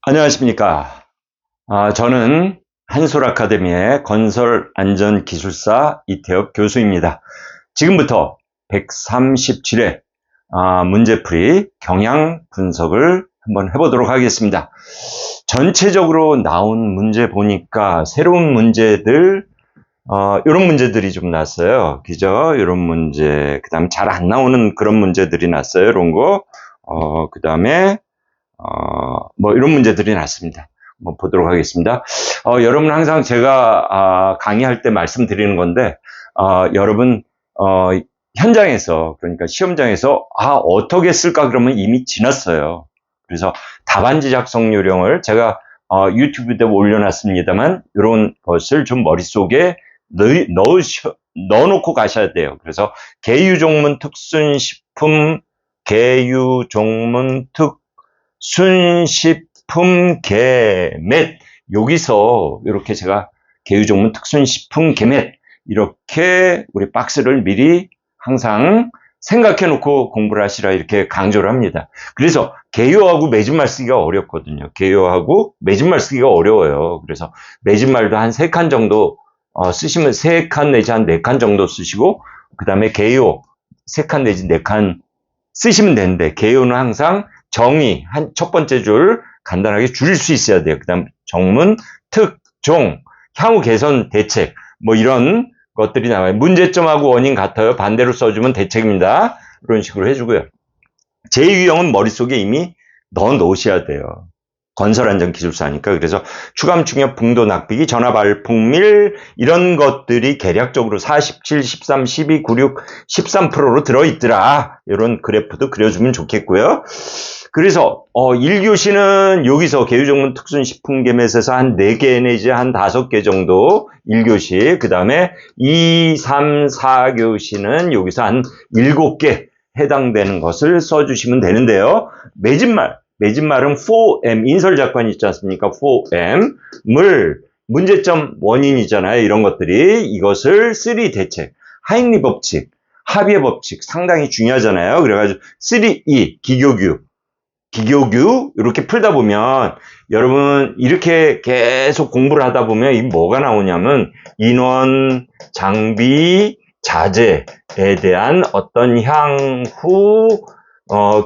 안녕하십니까. 저는 한솔아카데미의 건설안전기술사 이태혁 교수입니다. 지금부터 137회 문제풀이 경향 분석을 한번 해보도록 하겠습니다. 전체적으로 나온 문제 보니까 새로운 문제들, 이런 문제들이 좀 났어요. 그죠? 이런 문제, 그 다음에 잘 안 나오는 그런 문제들이 났어요. 이런 거. 그 다음에 이런 문제들이 났습니다. 한번 보도록 하겠습니다. 여러분 항상 제가 강의할 때 말씀드리는 건데, 여러분 현장에서, 그러니까 시험장에서 어떻게 쓸까 그러면 이미 지났어요. 그래서 답안지 작성 요령을 제가 유튜브에 올려놨습니다만 이런 것을 좀 머릿속에 넣어놓고 가셔야 돼요. 그래서 개유종문 특순식품 개유종문 순식품 개맷, 여기서 이렇게 제가 개유종문 특순식품 개맷, 이렇게 우리 박스를 미리 항상 생각해 놓고 공부를 하시라 이렇게 강조를 합니다. 그래서 개요하고 매진말 쓰기가 어렵거든요. 개요하고 매진말 쓰기가 어려워요. 그래서 매진말도 한 3칸 정도 쓰시면 3칸 내지 한 4칸 정도 쓰시고, 그 다음에 개요 3칸 내지 4칸 쓰시면 되는데, 개요는 항상 정의, 첫 번째 줄 간단하게 줄일 수 있어야 돼요. 그 다음 정문, 특, 종, 향후 개선, 대책, 이런 것들이 나와요. 문제점하고 원인 같아요. 반대로 써주면 대책입니다. 이런 식으로 해주고요. 제2유형은 머릿속에 이미 넣어 놓으셔야 돼요. 건설안전기술사니까. 그래서 추감, 충협, 붕도, 낙비기, 전압, 알폭밀, 이런 것들이 계략적으로 47, 13, 12, 96, 13%로 들어있더라. 이런 그래프도 그려주면 좋겠고요. 그래서 1교시는 여기서 개유종문 특순식품개맷에서 한 4개 내지 한 5개 정도 1교시, 그 다음에 2, 3, 4교시는 여기서 한 7개 해당되는 것을 써주시면 되는데요. 매진말은 4M, 인설작관이 있지 않습니까? 4M을 문제점 원인이잖아요. 이런 것들이. 이것을 3 대책, 하인리 법칙, 합의의 법칙 상당히 중요하잖아요. 그래가지고 3E, 기교규 이렇게 풀다 보면 여러분 이렇게 계속 공부를 하다 보면 이 뭐가 나오냐면 인원, 장비, 자재에 대한 어떤 향후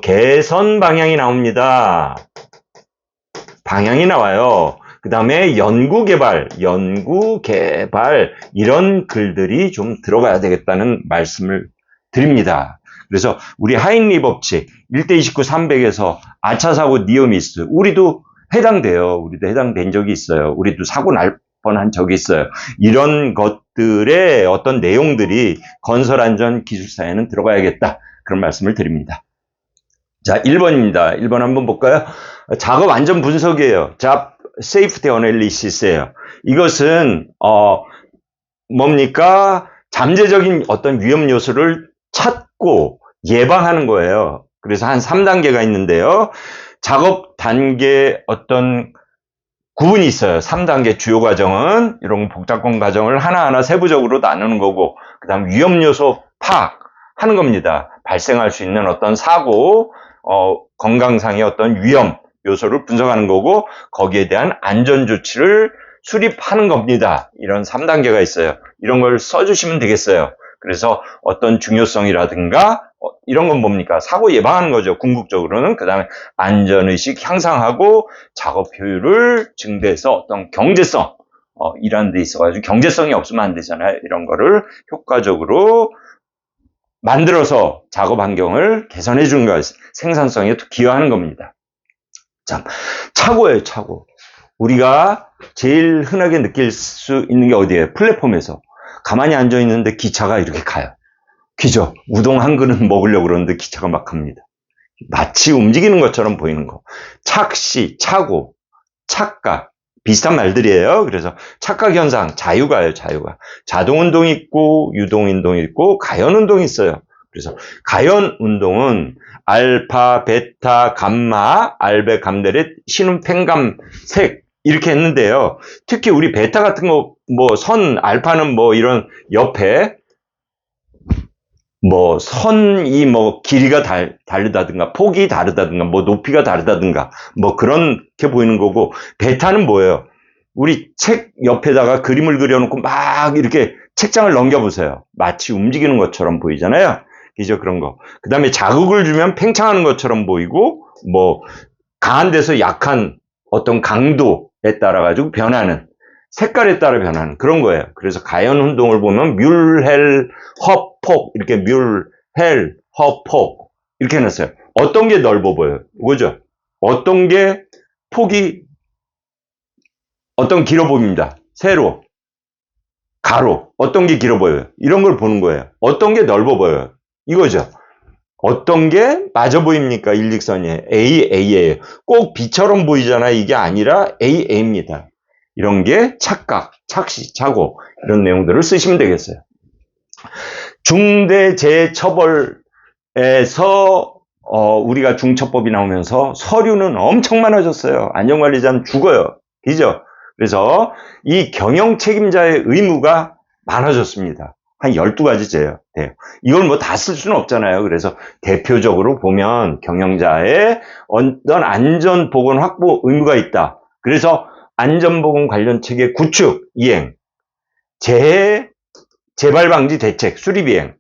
개선 방향이 나옵니다. 방향이 나와요. 그 다음에 연구개발 이런 글들이 좀 들어가야 되겠다는 말씀을 드립니다. 그래서 우리 하인리 법칙 1대29 300에서 아차사고 니어미스 우리도 해당돼요. 우리도 해당된 적이 있어요. 우리도 사고 날 뻔한 적이 있어요. 이런 것들의 어떤 내용들이 건설안전기술사에는 들어가야겠다. 그런 말씀을 드립니다. 자, 1번입니다. 1번 한번 볼까요? 작업 안전 분석이에요. 잡 세이프티 어널리시스예요. 이것은 뭡니까? 잠재적인 어떤 위험 요소를 찾고 예방하는 거예요. 그래서 한 3단계가 있는데요. 작업 단계 어떤 구분이 있어요. 3단계 주요 과정은 이런 복잡한 과정을 하나하나 세부적으로 나누는 거고, 그 다음 위험 요소 파악하는 겁니다. 발생할 수 있는 어떤 사고, 건강상의 어떤 위험 요소를 분석하는 거고, 거기에 대한 안전 조치를 수립하는 겁니다. 이런 3단계가 있어요. 이런 걸 써주시면 되겠어요. 그래서 어떤 중요성이라든가 이런 건 뭡니까? 사고 예방하는 거죠. 궁극적으로는. 그 다음에 안전의식 향상하고 작업 효율을 증대해서 어떤 경제성 이라는 데 있어가지고 경제성이 없으면 안 되잖아요. 이런 거를 효과적으로 만들어서 작업 환경을 개선해 주는 것, 생산성에 기여하는 겁니다. 자, 차고예요, 차고. 우리가 제일 흔하게 느낄 수 있는 게 어디예요? 플랫폼에서. 가만히 앉아있는데 기차가 이렇게 가요. 그죠? 우동 한 그릇 먹으려고 그러는데 기차가 막 갑니다. 마치 움직이는 것처럼 보이는 거. 착시, 차고, 착각. 비슷한 말들이에요. 그래서 착각 현상, 자유가예요, 자유가. 자동운동이 있고, 유동운동이 있고, 가연운동이 있어요. 그래서 가연운동은 알파, 베타, 감마, 알베, 감데렛, 신음, 팽감, 색, 이렇게 했는데요. 특히 우리 베타 같은 거, 선, 알파는 이런 옆에 뭐 선이 뭐 길이가 다르다든가 폭이 다르다든가 뭐 높이가 다르다든가 뭐 그렇게 보이는 거고, 베타는 뭐예요? 우리 책 옆에다가 그림을 그려놓고 막 이렇게 책장을 넘겨보세요. 마치 움직이는 것처럼 보이잖아요. 그죠? 그런 거. 그 다음에 자극을 주면 팽창하는 것처럼 보이고, 뭐 강한 데서 약한 어떤 강도에 따라 가지고 변하는, 색깔에 따라 변하는 그런 거예요. 그래서 가연 운동을 보면 뮬, 헬, 허, 폭, 이렇게 뮬, 헬, 허, 폭 이렇게 해놨어요. 어떤 게 넓어 보여요? 그죠? 어떤 게 폭이, 어떤 길어 보입니다. 세로, 가로, 어떤 게 길어 보여요? 이런 걸 보는 거예요. 어떤 게 넓어 보여요? 이거죠. 어떤 게 맞아 보입니까? 일직선이 AA예요. 꼭 B처럼 보이잖아요. 이게 아니라 AA입니다. 이런 게 착각, 착시, 착오 이런 내용들을 쓰시면 되겠어요. 중대재해처벌에서 우리가 중처법이 나오면서 서류는 엄청 많아졌어요. 안전관리자는 죽어요. 그죠? 그래서 이 경영 책임자의 의무가 많아졌습니다. 한 12가지째요. 네. 이걸 뭐 다 쓸 수는 없잖아요. 그래서 대표적으로 보면 경영자의 어떤 안전보건 확보 의무가 있다. 그래서 안전보건 관련 체계 구축, 이행, 재발방지 대책, 수립 이행,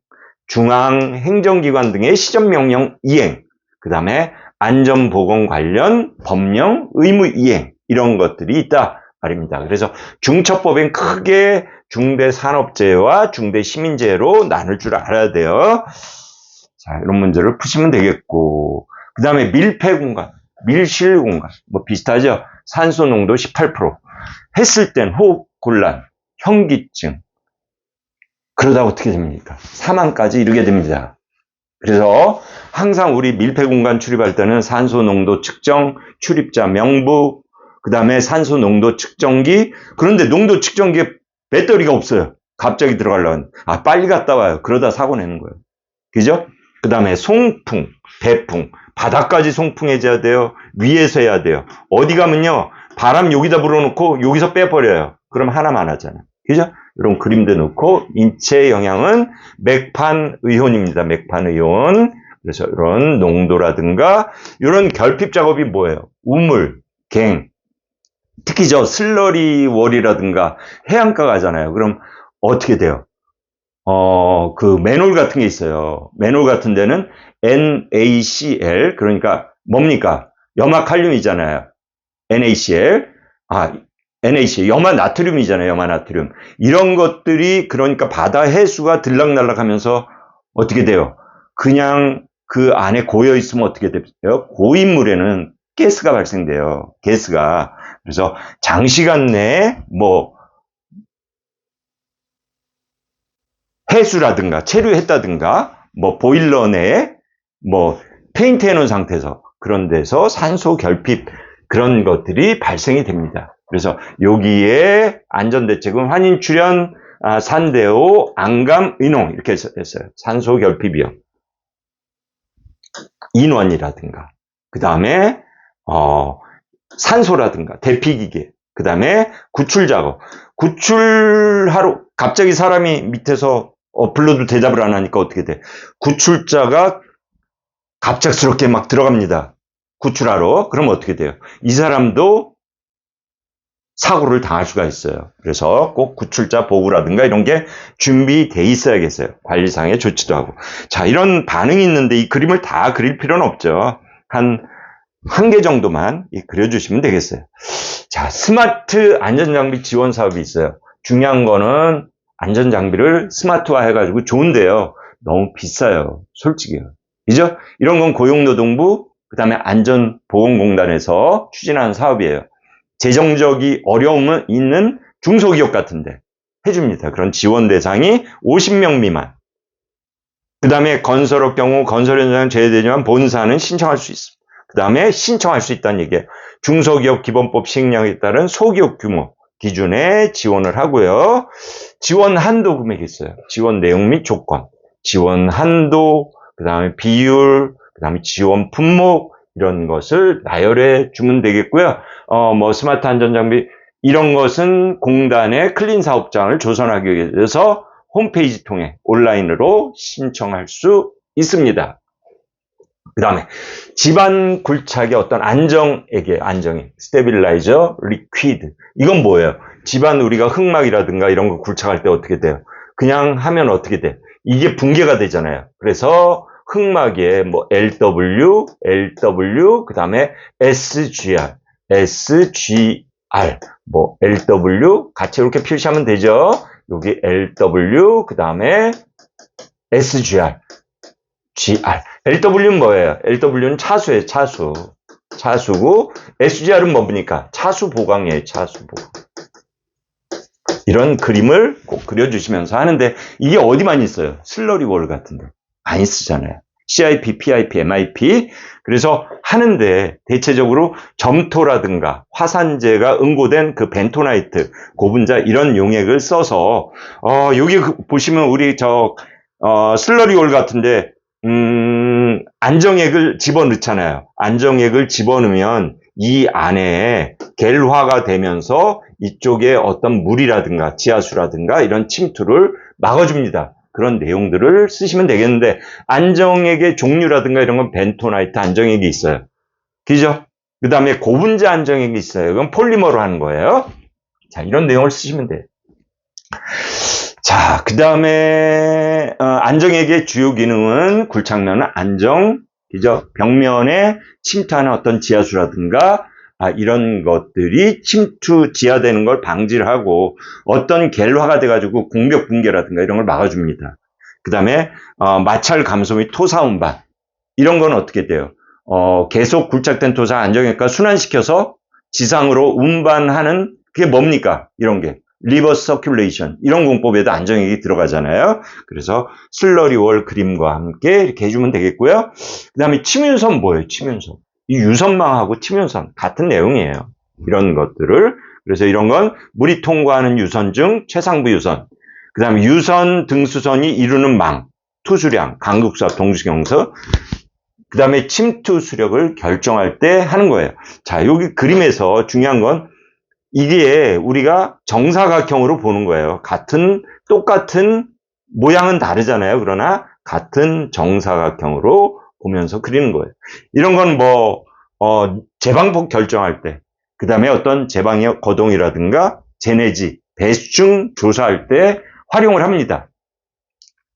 중앙행정기관 등의 시정명령 이행, 그 다음에 안전보건 관련 법령 의무 이행, 이런 것들이 있다 말입니다. 그래서 중처법엔 크게 중대산업재해와 중대시민재해로 나눌 줄 알아야 돼요. 자, 이런 문제를 푸시면 되겠고, 그 다음에 밀폐공간, 밀실공간, 뭐 비슷하죠? 산소농도 18%, 했을 땐 호흡곤란, 현기증, 그러다 어떻게 됩니까? 사망까지 이르게 됩니다. 그래서 항상 우리 밀폐공간 출입할 때는 산소농도 측정, 출입자 명부, 그 다음에 산소농도 측정기, 그런데 농도 측정기에 배터리가 없어요. 갑자기 들어가려면. 빨리 갔다 와요. 그러다 사고 내는 거예요. 그죠? 그 다음에 송풍, 배풍, 바닥까지 송풍해줘야 돼요. 위에서 해야 돼요. 어디 가면요, 바람 여기다 불어놓고 여기서 빼버려요. 그럼 하나만 하잖아요. 그죠? 이런 그림도 넣고, 인체 영향은 맥판의혼입니다. 맥판의혼. 그래서 이런 농도라든가, 이런 결핍 작업이 뭐예요? 우물, 갱. 특히 저 슬러리 월이라든가 해안가 가잖아요. 그럼 어떻게 돼요? 그 맨홀 같은 게 있어요. 맨홀 같은 데는 NaCl, 그러니까 뭡니까? 염화칼륨이잖아요. NaCl. NaCl, 염화나트륨이잖아요. 염화나트륨. 이런 것들이 그러니까 바다 해수가 들락날락 하면서 어떻게 돼요? 그냥 그 안에 고여 있으면 어떻게 돼요? 고인 물에는 가스가 발생돼요. 가스가. 그래서 장시간 내에 뭐 해수라든가 체류했다든가 뭐 보일러 내에 뭐 페인트 해놓은 상태에서 그런 데서 산소 결핍 그런 것들이 발생이 됩니다. 그래서 여기에 안전대책은 환인 출현, 산대오, 안감, 의농 이렇게 했어요. 산소 결핍 위험, 인원이라든가 그 다음에 산소라든가 대피기계, 그 다음에 구출 작업. 구출하러 갑자기 사람이 밑에서 불러도 대답을 안 하니까 어떻게 돼? 구출자가 갑작스럽게 막 들어갑니다. 구출하러. 그럼 어떻게 돼요? 이 사람도 사고를 당할 수가 있어요. 그래서 꼭 구출자 보호라든가 이런 게 준비돼 있어야겠어요. 관리상의 조치도 하고. 자, 이런 반응이 있는데 이 그림을 다 그릴 필요는 없죠. 한 개 정도만 그려주시면 되겠어요. 자, 스마트 안전장비 지원 사업이 있어요. 중요한 거는 안전장비를 스마트화 해가지고 좋은데요. 너무 비싸요. 솔직히요. 그죠? 이런 건 고용노동부, 그 다음에 안전보건공단에서 추진하는 사업이에요. 재정적이 어려움은 있는 중소기업 같은데 해줍니다. 그런 지원 대상이 50명 미만. 그 다음에 건설업 경우 건설 현장은 제외되지만 본사는 신청할 수 있습니다. 그 다음에 신청할 수 있다는 얘기예요. 중소기업 기본법 시행령에 따른 소기업 규모 기준에 지원을 하고요. 지원 한도 금액이 있어요. 지원 내용 및 조건, 지원 한도, 그 다음에 비율, 그 다음에 지원 품목 이런 것을 나열해 주면 되겠고요. 뭐 스마트 안전장비 이런 것은 공단의 클린 사업장을 조성하기 위해서 홈페이지 통해 온라인으로 신청할 수 있습니다. 그 다음에 집안 굴착의 어떤 안정액, 스테빌라이저, 리퀴드. 이건 뭐예요? 집안 우리가 흑막이라든가 이런 거 굴착할 때 어떻게 돼요? 그냥 하면 어떻게 돼? 이게 붕괴가 되잖아요. 그래서 흑막에 뭐 LW, 그 다음에 SGR, 뭐 LW 같이 이렇게 표시하면 되죠. 여기 LW, 그 다음에 SGR, LW는 뭐예요? LW는 차수예요, 차수고, SGR은 뭡니까? 차수 보강이에요, 차수 보강. 이런 그림을 꼭 그려주시면서 하는데, 이게 어디만 있어요? 슬러리 월 같은데. 많이 쓰잖아요. CIP, PIP, MIP. 그래서 하는데, 대체적으로 점토라든가 화산재가 응고된 그 벤토나이트, 고분자 이런 용액을 써서, 여기 보시면 우리 슬러리 월 같은데, 안정액을 집어넣잖아요. 안정액을 집어넣으면 이 안에 겔화가 되면서 이쪽에 어떤 물이라든가 지하수라든가 이런 침투를 막아줍니다. 그런 내용들을 쓰시면 되겠는데, 안정액의 종류라든가 이런 건 벤토나이트 안정액이 있어요. 그죠? 그 다음에 고분자 안정액이 있어요. 이건 폴리머로 하는 거예요. 자, 이런 내용을 쓰시면 돼요. 자, 그 다음에 안정액의 주요 기능은 굴착면은 안정, 그죠? 벽면에 침투하는 어떤 지하수라든가 이런 것들이 침투 지하되는 걸 방지를 하고 어떤 겔화가 돼가지고 공벽 붕괴라든가 이런 걸 막아줍니다. 그 다음에 마찰 감소 및 토사 운반 이런 건 어떻게 돼요? 계속 굴착된 토사 안정액과 순환시켜서 지상으로 운반하는 그게 뭡니까? 이런 게. 리버스 서큘레이션 이런 공법에도 안정액이 들어가잖아요. 그래서 슬러리 월 그림과 함께 이렇게 해주면 되겠고요. 그 다음에 침윤선 뭐예요? 침윤선. 이 유선망하고 침윤선 같은 내용이에요. 이런 것들을. 그래서 이런 건 물이 통과하는 유선 중 최상부 유선. 그 다음에 유선 등수선이 이루는 망, 투수량, 강극수압, 동수경서. 그 다음에 침투 수력을 결정할 때 하는 거예요. 자, 여기 그림에서 중요한 건 이게 우리가 정사각형으로 보는 거예요. 똑같은 모양은 다르잖아요. 그러나 같은 정사각형으로 보면서 그리는 거예요. 이런 건 제방폭 결정할 때, 그 다음에 어떤 제방역 거동이라든가 제네지, 배수층 조사할 때 활용을 합니다.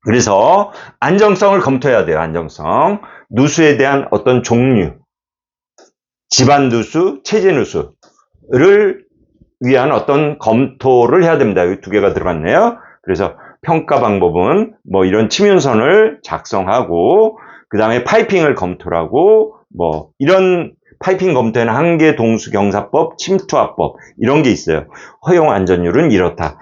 그래서 안정성을 검토해야 돼요. 안정성. 누수에 대한 어떤 종류, 집안 누수, 체제 누수를 위한 어떤 검토를 해야 됩니다. 여기 두 개가 들어갔네요. 그래서 평가 방법은 이런 침윤선을 작성하고 그 다음에 파이핑을 검토를 하고 이런 파이핑 검토에는 한계 동수 경사법, 침투화법 이런 게 있어요. 허용 안전율은 이렇다.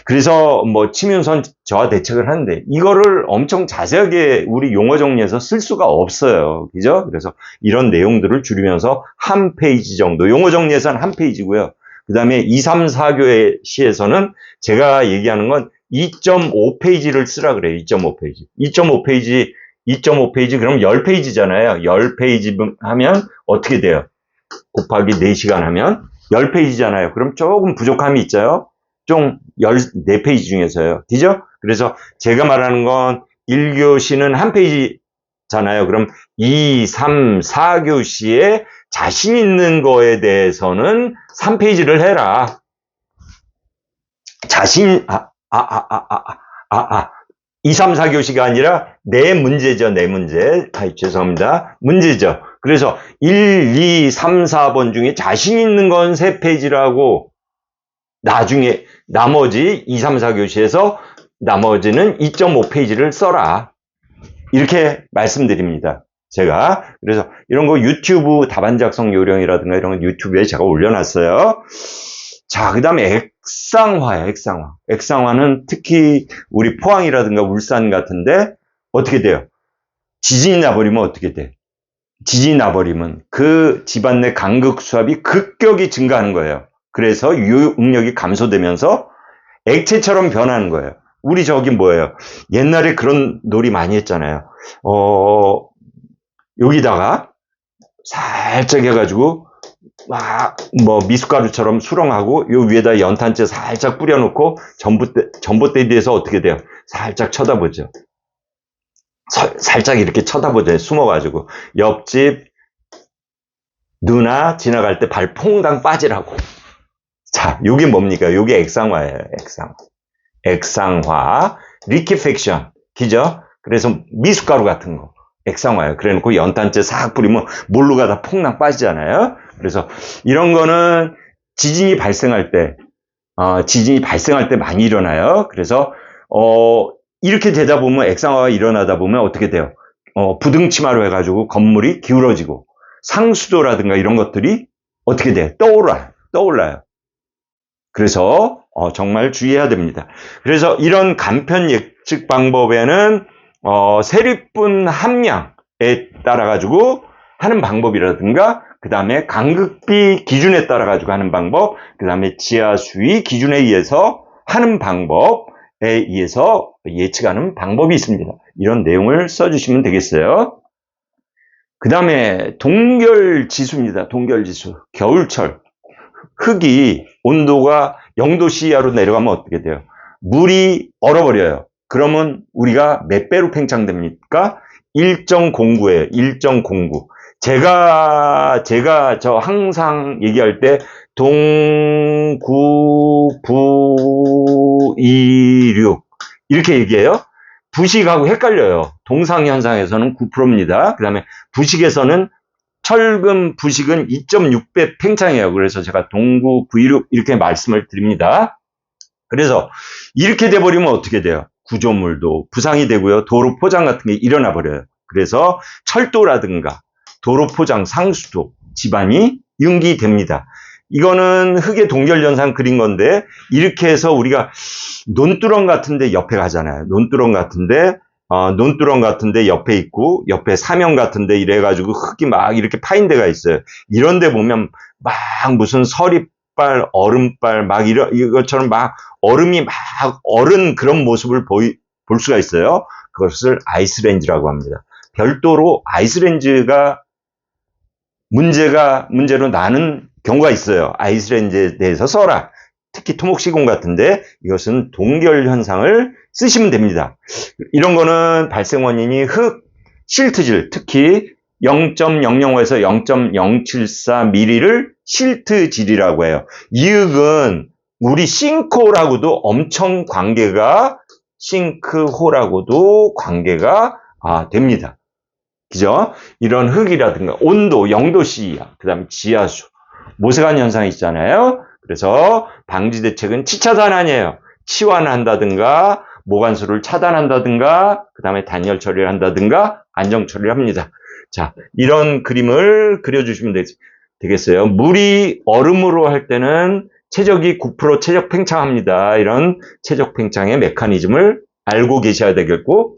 그래서 침윤선 저하 대책을 하는데 이거를 엄청 자세하게 우리 용어 정리해서 쓸 수가 없어요. 그죠? 그래서 이런 내용들을 줄이면서 한 페이지 정도, 용어 정리해서는 한 페이지고요. 그 다음에 2, 3, 4교의 시에서는 제가 얘기하는 건 2.5페이지를 쓰라 그래요. 2.5페이지. 2.5페이지 그럼 10페이지잖아요. 10페이지 하면 어떻게 돼요? 곱하기 4시간 하면 10페이지잖아요. 그럼 조금 부족함이 있죠? 좀 14페이지 중에서요. 그죠? 그래서 제가 말하는 건 1교시는 한 페이지잖아요. 그럼 2, 3, 4교시에 자신 있는 거에 대해서는 3페이지를 해라. 2, 3, 4교시가 아니라 내 문제죠. 내 문제. 죄송합니다. 문제죠. 그래서 1, 2, 3, 4번 중에 자신 있는 건 3페이지라고 나중에 나머지 2, 3, 4교시에서 나머지는 2.5페이지를 써라. 이렇게 말씀드립니다. 제가. 그래서 이런 거 유튜브 답안 작성 요령이라든가 이런 거 유튜브에 제가 올려놨어요. 자, 그 다음에 액상화예요, 액상화. 액상화는 특히 우리 포항이라든가 울산 같은데 어떻게 돼요? 지진이 나버리면 어떻게 돼? 지진이 나버리면 그 집안 내 강극 수압이 급격히 증가하는 거예요. 그래서 유응력이 감소되면서 액체처럼 변하는 거예요. 우리 저기 뭐예요? 옛날에 그런 놀이 많이 했잖아요. 여기다가 살짝 해가지고 뭐 미숫가루처럼 수렁하고 요 위에다 연탄재 살짝 뿌려놓고 전봇대에 대해서 어떻게 돼요? 살짝 쳐다보죠. 살짝 이렇게 쳐다보죠. 숨어가지고 옆집 누나 지나갈 때 발 퐁당 빠지라고. 자, 요게 뭡니까? 요게 액상화예요. 액상화, 리퀴팩션, 기죠? 그래서 미숫가루 같은 거, 액상화예요. 그래놓고 연탄재 싹 뿌리면 몰루가 다 퐁당 빠지잖아요. 그래서 이런 거는 지진이 발생할 때 많이 일어나요. 그래서 이렇게 되다 보면 액상화가 일어나다 보면 어떻게 돼요? 부등치마로 해가지고 건물이 기울어지고 상수도라든가 이런 것들이 어떻게 돼요? 떠올라요. 그래서 정말 주의해야 됩니다. 그래서 이런 간편 예측 방법에는 세리분 함량에 따라 가지고 하는 방법이라든가 그 다음에 간극비 기준에 따라 가지고 하는 방법, 그 다음에 지하 수위 기준에 의해서 하는 방법에 의해서 예측하는 방법이 있습니다. 이런 내용을 써주시면 되겠어요. 그 다음에 동결지수입니다. 동결지수. 겨울철 흙이 온도가 0도 이하로 내려가면 어떻게 돼요? 물이 얼어버려요. 그러면 우리가 몇 배로 팽창됩니까? 1.09예요. 1.09. 제가 저 항상 얘기할 때 동구부이륙 이렇게 얘기해요. 부식하고 헷갈려요. 동상현상에서는 9%입니다. 그 다음에 부식에서는 철금 부식은 2.6배 팽창이에요. 그래서 제가 동구부이륙 이렇게 말씀을 드립니다. 그래서 이렇게 돼버리면 어떻게 돼요? 구조물도 부상이 되고요. 도로 포장 같은 게 일어나 버려요. 그래서 철도라든가 도로 포장, 상수도, 집안이 융기됩니다. 이거는 흙의 동결현상 그린 건데 이렇게 해서 우리가 논두렁 같은데 옆에 가잖아요. 논두렁 같은데 옆에 있고 옆에 사면 같은데 이래가지고 흙이 막 이렇게 파인 데가 있어요. 이런 데 보면 막 무슨 서리빨, 얼음빨 막 이것처럼 막 얼음이 막 얼은 그런 모습을 볼 수가 있어요. 그것을 아이스렌즈라고 합니다. 별도로 아이스렌즈가 문제로 나는 경우가 있어요. 아이스렌즈에 대해서 써라. 특히 토목시공 같은데 이것은 동결 현상을 쓰시면 됩니다. 이런 거는 발생 원인이 흙, 실트질, 특히 0.005에서 0.074mm를 실트질이라고 해요. 이 흙은 우리 싱크홀하고도 엄청 싱크홀하고도 관계가 됩니다. 그죠? 이런 흙이라든가 온도 0도 이하, 그 다음에 지하수, 모세관 현상이 있잖아요. 그래서 방지 대책은 치차단 아니에요. 치환한다든가 모관수를 차단한다든가 그 다음에 단열 처리를 한다든가 안정 처리를 합니다. 자, 이런 그림을 그려주시면 되겠어요. 물이 얼음으로 할 때는 최적이 9% 최적 팽창합니다. 이런 최적 팽창의 메커니즘을 알고 계셔야 되겠고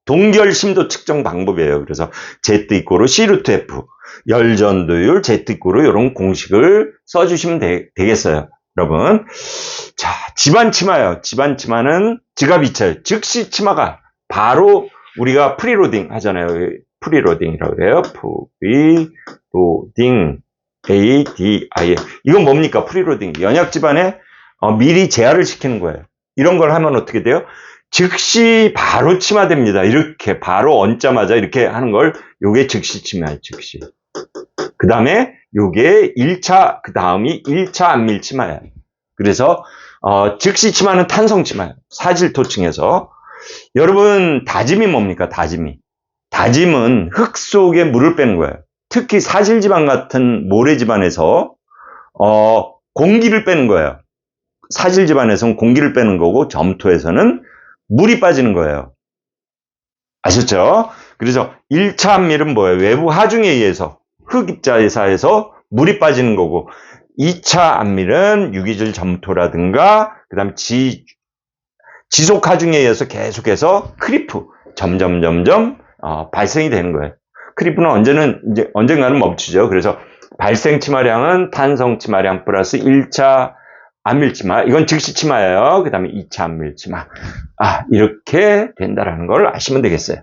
동결 심도 측정 방법이에요. 그래서 Z=C √F 열전도율 Z= 이런 공식을 써주시면 되겠어요. 여러분. 자, 집안 치마요. 집안 치마는 지갑이체, 즉시 치마가 바로 우리가 프리로딩 하잖아요. 프리로딩이라고 해요. 프리로딩 ADI. 이건 뭡니까? 프리로딩. 연약 집안에 미리 제어를 시키는 거예요. 이런 걸 하면 어떻게 돼요? 즉시 바로 치마됩니다. 이렇게 바로 얹자마자 이렇게 하는 걸 요게 즉시 치마예요. 즉시. 그 다음에 요게 1차, 그 다음이 1차 안밀 치마예요. 그래서 즉시 치마는 탄성 치마예요. 사질토층에서. 여러분 다짐이 뭡니까? 다짐은 흙 속에 물을 빼는 거예요. 특히 사질지방 같은 모래지방에서 공기를 빼는 거예요. 사질지방에서는 공기를 빼는 거고 점토에서는 물이 빠지는 거예요. 아셨죠? 그래서 1차 안밀은 뭐예요? 외부 하중에 의해서 흙 입자에서 물이 빠지는 거고 2차 안밀은 유기질 점토라든가 그 다음에 지속 하중에 의해서 계속해서 크리프 점점 발생이 되는 거예요. 크리프는 언젠가는 멈추죠. 그래서 발생 치마량은 탄성 치마량 플러스 1차 안밀치마, 이건 즉시 치마예요. 그 다음에 2차 안밀치마. 이렇게 된다라는 걸 아시면 되겠어요.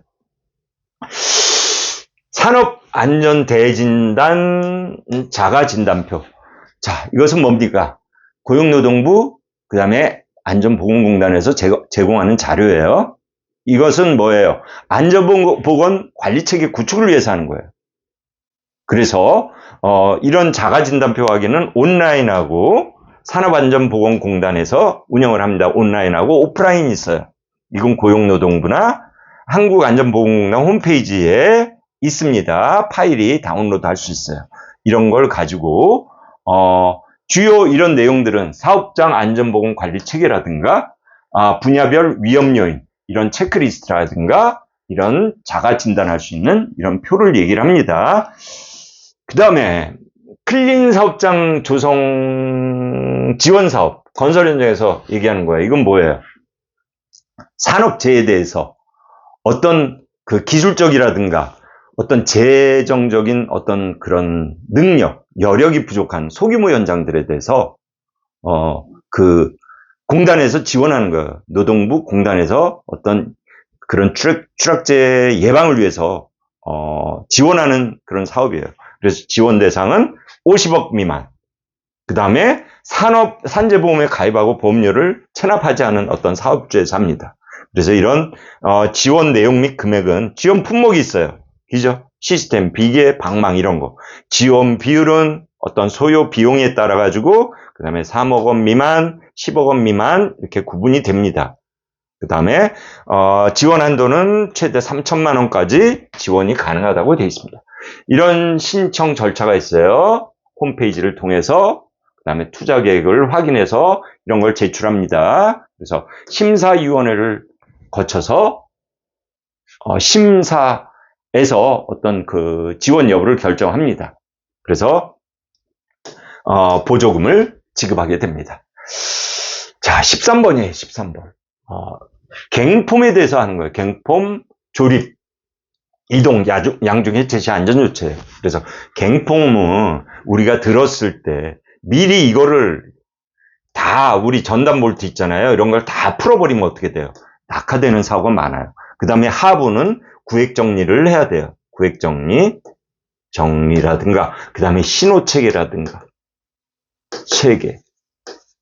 산업 안전대진단 자가진단표. 자, 이것은 뭡니까? 고용노동부, 그 다음에 안전보건공단에서 제공하는 자료예요. 이것은 뭐예요? 안전보건 관리체계 구축을 위해서 하는 거예요. 그래서 이런 자가진단표 확인은 온라인하고 산업안전보건공단에서 운영을 합니다. 온라인하고 오프라인이 있어요. 이건 고용노동부나 한국안전보건공단 홈페이지에 있습니다. 파일이 다운로드 할 수 있어요. 이런 걸 가지고 주요 이런 내용들은 사업장 안전보건 관리 체계라든가 분야별 위험 요인 이런 체크리스트라든가 이런 자가 진단할 수 있는 이런 표를 얘기를 합니다. 그 다음에 클린 사업장 조성 지원 사업 건설 현장에서 얘기하는 거예요. 이건 뭐예요? 산업재해에 대해서 어떤 그 기술적이라든가 어떤 재정적인 어떤 그런 능력, 여력이 부족한 소규모 현장들에 대해서 그 공단에서 지원하는 거예요. 노동부 공단에서 어떤 그런 추락재 예방을 위해서 지원하는 그런 사업이에요. 그래서 지원 대상은 50억 미만. 그 다음에 산재보험에 가입하고 보험료를 체납하지 않은 어떤 사업주에서 합니다. 그래서 이런 지원 내용 및 금액은 지원 품목이 있어요. 그죠? 시스템, 비계, 방망 이런 거. 지원 비율은 어떤 소요 비용에 따라 가지고 그 다음에 3억 원 미만, 10억 원 미만 이렇게 구분이 됩니다. 그 다음에 지원 한도는 최대 3천만 원까지 지원이 가능하다고 되어 있습니다. 이런 신청 절차가 있어요. 홈페이지를 통해서 그 다음에 투자 계획을 확인해서 이런 걸 제출합니다. 그래서 심사위원회를 거쳐서 심사에서 어떤 그 지원 여부를 결정합니다. 그래서 보조금을 지급하게 됩니다. 자, 13번이에요. 13번. 갱폼에 대해서 하는 거예요. 갱폼, 조립, 이동, 양중 해체 시 안전조치예요. 그래서 갱폼은 우리가 들었을 때 미리 이거를 다 우리 전단 볼트 있잖아요. 이런 걸 다 풀어버리면 어떻게 돼요? 낙하되는 사고가 많아요. 그 다음에 하부는 구획 정리를 해야 돼요. 구획 정리라든가 그 다음에 신호체계라든가 체계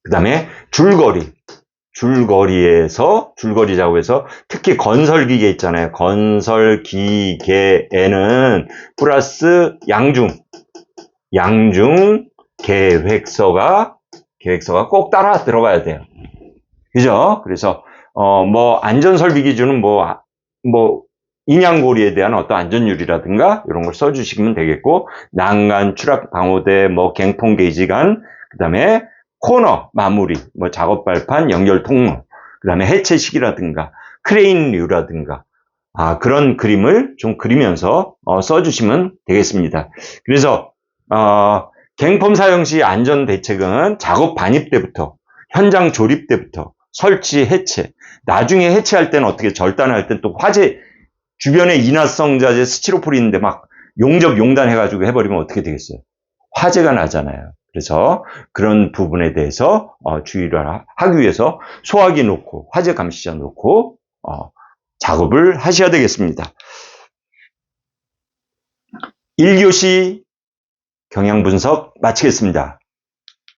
그 다음에 줄거리 작업에서 특히 건설기계 있잖아요. 건설기계에는 플러스 양중 계획서가 꼭 따라 들어가야 돼요. 그죠? 그래서 뭐 안전설비 기준은 뭐 인양고리에 대한 어떤 안전율이라든가 이런 걸 써주시면 되겠고, 난간, 추락 방호대, 뭐 갱폼 게이지간, 그 다음에 코너 마무리, 뭐 작업 발판, 연결 통로, 그 다음에 해체 시기라든가 크레인류라든가 그런 그림을 좀 그리면서 써주시면 되겠습니다. 그래서 갱폼 사용 시 안전 대책은 작업 반입 때부터 현장 조립 때부터 설치, 해체, 나중에 해체할 때는 어떻게 절단할 때는 또 화재 주변에 인화성 자재 스티로폴이 있는데 막 용접 해가지고 해버리면 어떻게 되겠어요? 화재가 나잖아요. 그래서 그런 부분에 대해서 주의를 하기 위해서 소화기 놓고 화재 감시자 놓고 작업을 하셔야 되겠습니다. 1교시 경향분석 마치겠습니다.